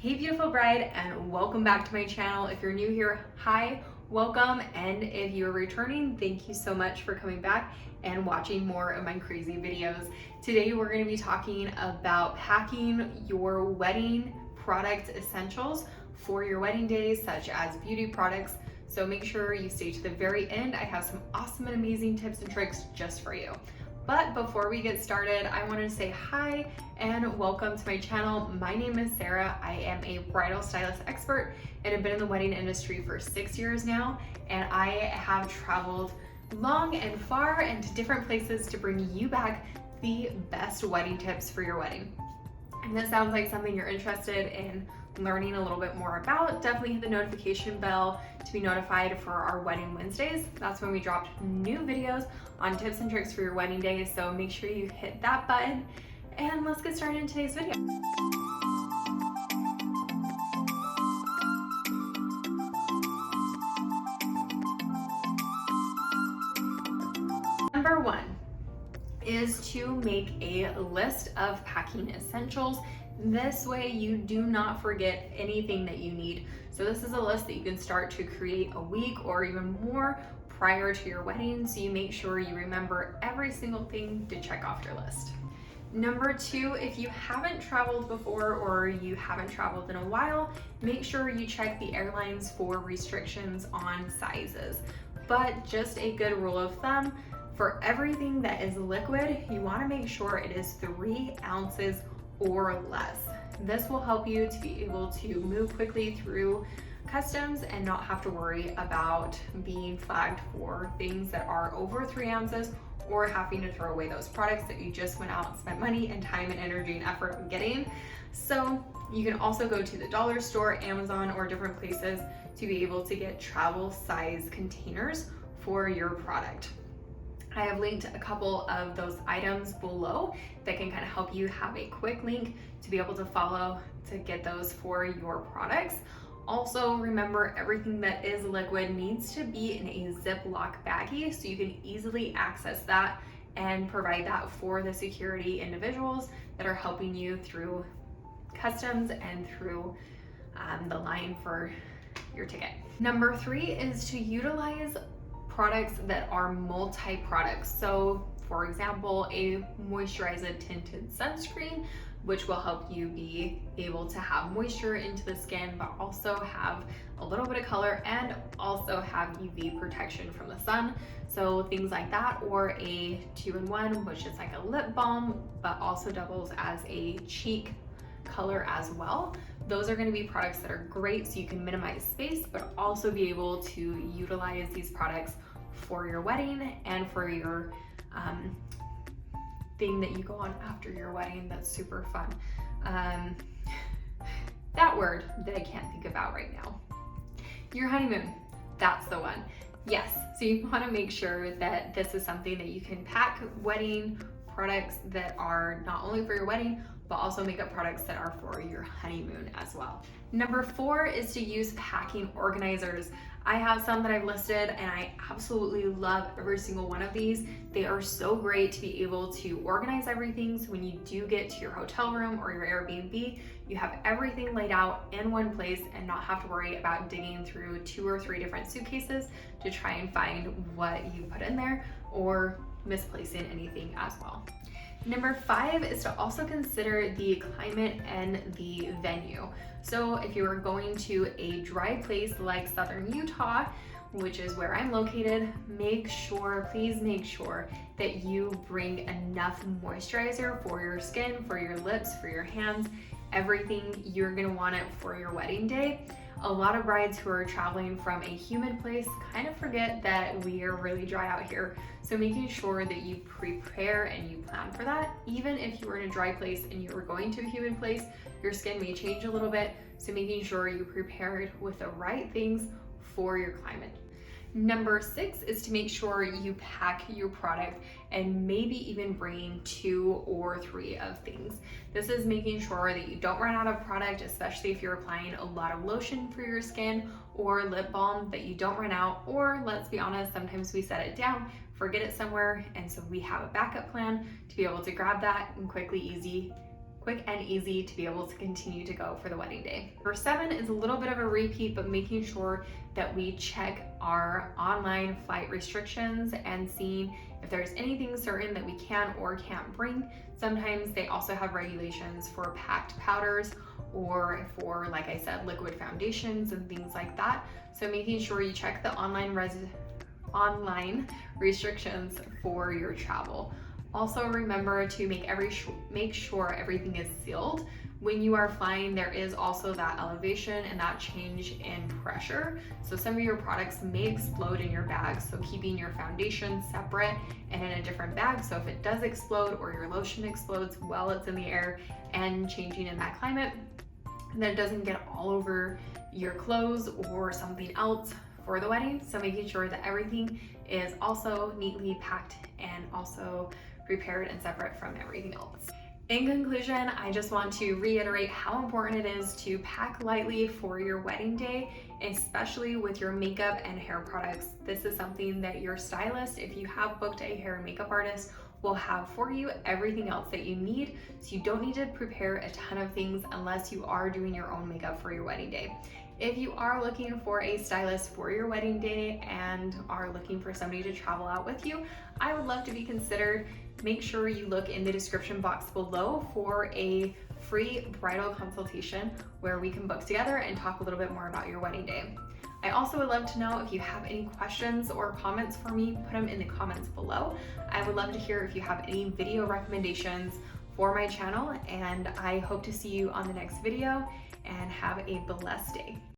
Hey beautiful bride, and welcome back to my channel. If you're new here, hi, welcome, and if you're returning, thank you so much for coming back and watching more of my crazy videos. Today we're going to be talking about packing your wedding product essentials for your wedding days, such as beauty products. So make sure you stay to the very end. I have some awesome and amazing tips and tricks just for you. But before we get started, I wanted to say hi and welcome to my channel. My name is Sarah. I am a bridal stylist expert and have been in the wedding industry for 6 years now. And I have traveled long and far and to different places to bring you back the best wedding tips for your wedding. And this sounds like something you're interested in learning a little bit more about, definitely hit the notification bell to be notified for our Wedding Wednesdays. That's when we dropped new videos on tips and tricks for your wedding day. So make sure you hit that button and let's get started in today's video. Number one is to make a list of packing essentials. This way you do not forget anything that you need. So this is a list that you can start to create a week or even more prior to your wedding, so you make sure you remember every single thing to check off your list. Number two, if you haven't traveled before or you haven't traveled in a while, make sure you check the airlines for restrictions on sizes. But just a good rule of thumb, for everything that is liquid, you want to make sure it is 3 ounces or less. This will help you to be able to move quickly through customs and not have to worry about being flagged for things that are over 3 ounces or having to throw away those products that you just went out and spent money and time and energy and effort on getting. So you can also go to the dollar store, Amazon, or different places to be able to get travel size containers for your product. I have linked a couple of those items below that can kind of help you have a quick link to be able to follow to get those for your products. Also, remember, everything that is liquid needs to be in a Ziploc baggie so you can easily access that and provide that for the security individuals that are helping you through customs and through the line for your ticket. Number three is to utilize products that are multi-products. So for example, a moisturizer tinted sunscreen, which will help you be able to have moisture into the skin, but also have a little bit of color and also have UV protection from the sun. So things like that, or a 2-in-1, which is like a lip balm, but also doubles as a cheek color as well. Those are going to be products that are great so you can minimize space, but also be able to utilize these products for your wedding and for your thing that you go on after your wedding. That's super fun. That word that I can't think about right now. Your honeymoon, that's the one. Yes, so you want to make sure that this is something that you can pack wedding products that are not only for your wedding, but also makeup products that are for your honeymoon as well. Number four is to use packing organizers. I have some that I've listed and I absolutely love every single one of these. They are so great to be able to organize everything, so when you do get to your hotel room or your Airbnb, you have everything laid out in one place and not have to worry about digging through 2 or 3 different suitcases to try and find what you put in there or misplacing anything as well. Number 5 is to also consider the climate and the venue. So if you are going to a dry place like southern Utah, which is where I'm located, please make sure that you bring enough moisturizer for your skin, for your lips, for your hands, everything you're gonna want it for your wedding day. A lot of brides who are traveling from a humid place kind of forget that we are really dry out here. So making sure that you prepare and you plan for that. Even if you were in a dry place and you were going to a humid place, your skin may change a little bit. So making sure you prepared with the right things for your climate. Number 6 is to make sure you pack your product and maybe even bring 2 or 3 of things. This is making sure that you don't run out of product, especially if you're applying a lot of lotion for your skin or lip balm, that you don't run out, or let's be honest, sometimes we set it down, forget it somewhere, and so we have a backup plan to be able to grab that and quickly, easy quick and easy to be able to continue to go for the wedding day. Number 7 is a little bit of a repeat, but making sure that we check our online flight restrictions and seeing if there's anything certain that we can or can't bring. Sometimes they also have regulations for packed powders or for, like I said, liquid foundations and things like that. So making sure you check the online restrictions for your travel. Also remember to make sure everything is sealed. When you are flying, there is also that elevation and that change in pressure. So some of your products may explode in your bag, so keeping your foundation separate and in a different bag. So if it does explode or your lotion explodes while it's in the air and changing in that climate, then it doesn't get all over your clothes or something else for the wedding. So making sure that everything is also neatly packed and also prepared and separate from everything else. In conclusion, I just want to reiterate how important it is to pack lightly for your wedding day, especially with your makeup and hair products. This is something that your stylist, if you have booked a hair and makeup artist, will have for you everything else that you need. So you don't need to prepare a ton of things unless you are doing your own makeup for your wedding day. If you are looking for a stylist for your wedding day and are looking for somebody to travel out with you, I would love to be considered. Make sure you look in the description box below for a free bridal consultation where we can book together and talk a little bit more about your wedding day. I also would love to know if you have any questions or comments for me, put them in the comments below. I would love to hear if you have any video recommendations for my channel, and I hope to see you on the next video, and have a blessed day.